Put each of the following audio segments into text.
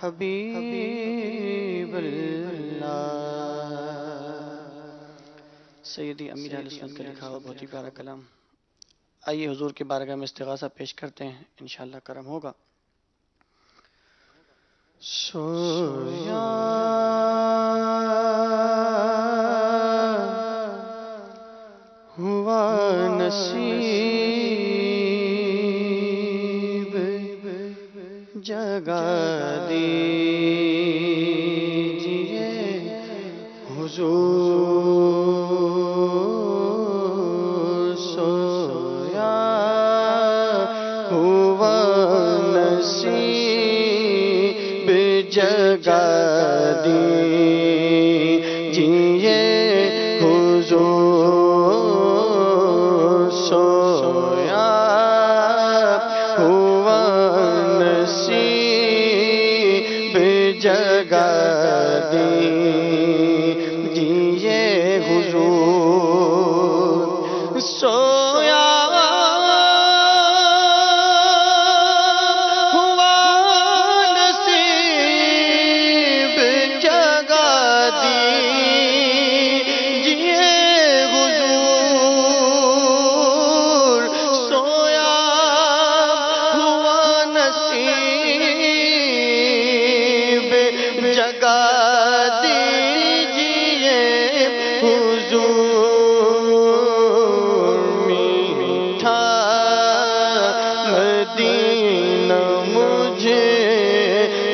حبیب اللہ۔ سیدی امیر اہل سنت کا لکھا ہوا بہت ہی پیارا کلام۔ آئیے حضور کی بارگاہ میں استغاثہ پیش کرتے ہیں، انشاءاللہ کرم ہوگا۔ سویا ہوا نصیب جگا دیجئے حضور، سویا ہوا نصیب جگا دیجئے حضور، سویا ہوا نصیب جگا دیجئے حضور، سویا مدینہ مجھے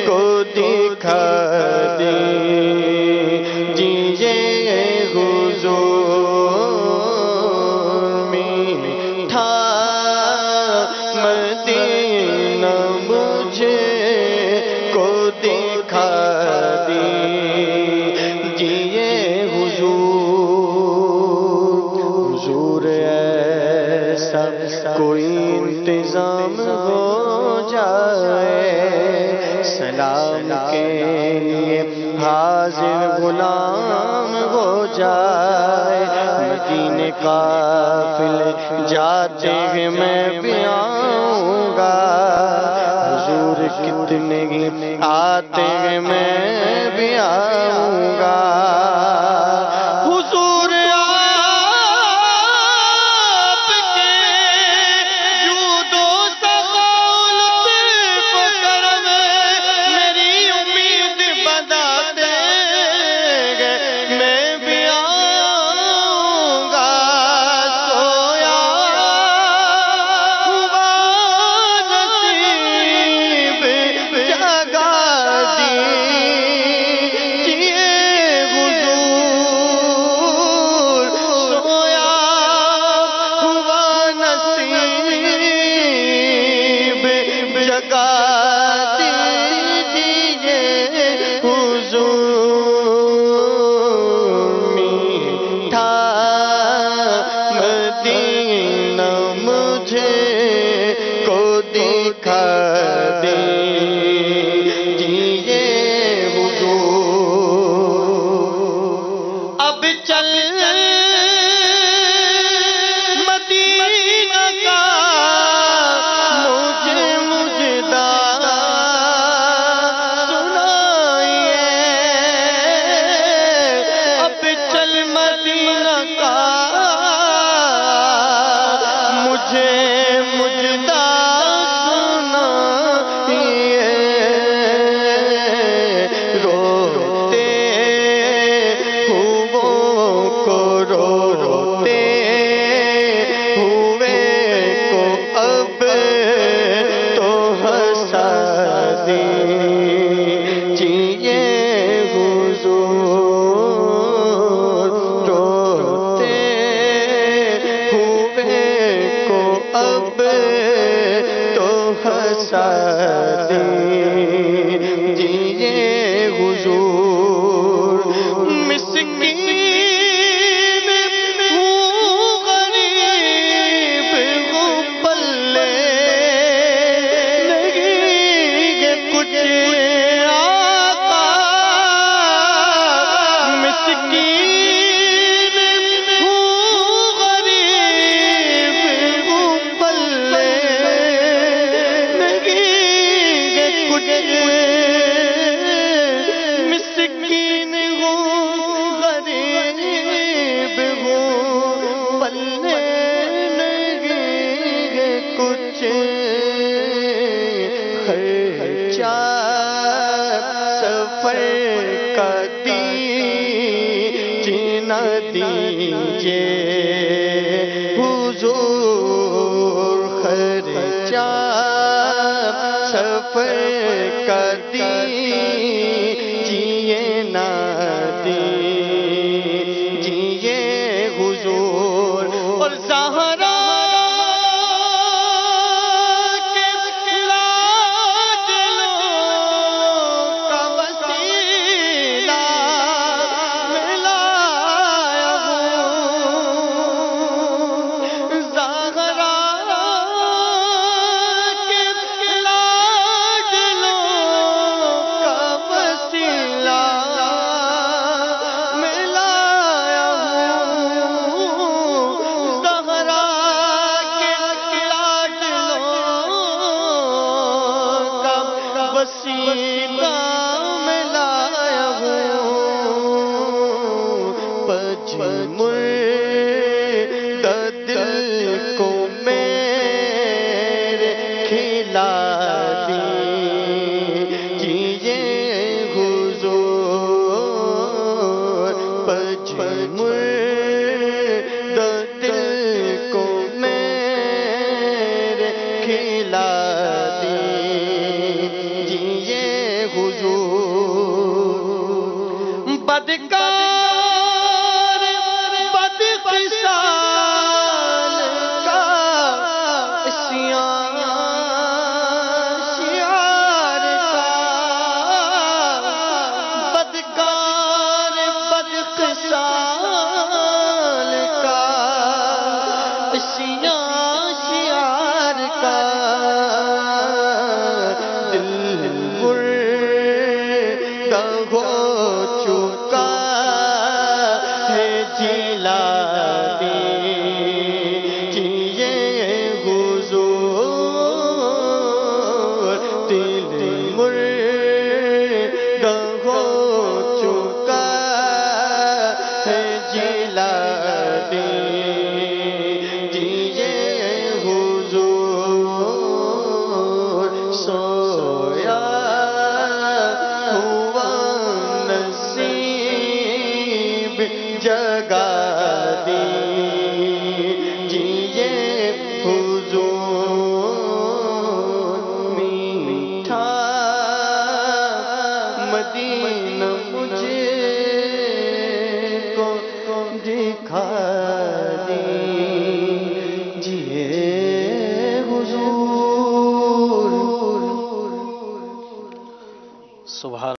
کو دکھا دیجئے حضور، میٹھا مدینہ مجھے کو دکھا دیجئے حضور، حضور ایسا کوئی انتظام ہو جائے، سلام کے لیے حاضر غلام ہو جائے، مدینے قافلے جاتے ہیں میں بھی آؤں گا، حضور کتنے ہی آتے ہیں میں بھی آؤں گا، حضور مجھے چار سفر کا جینا دیجیے حضور، خرچہ سفر کا دیجیے نہ دیجیے حضور، اور زہرا وسیلہ میں لایا ہوں، پجمردہ دل کو میرے کھلا دیجیے حضور، پجمردہ دل کو میرے کھلا بدکار بدخصال کا شعار کا، بدکار بدخصال کا شعار کا، دل مردہ ہو چکا ہے، جلا دیجیے حضور، دل مردہ ہو چکا ہے، جلا دیجیے حضور، سویا جگا دیجیے حضور، میٹھا مدینہ مجھے کو دکھا دیجیے حضور۔ سبحان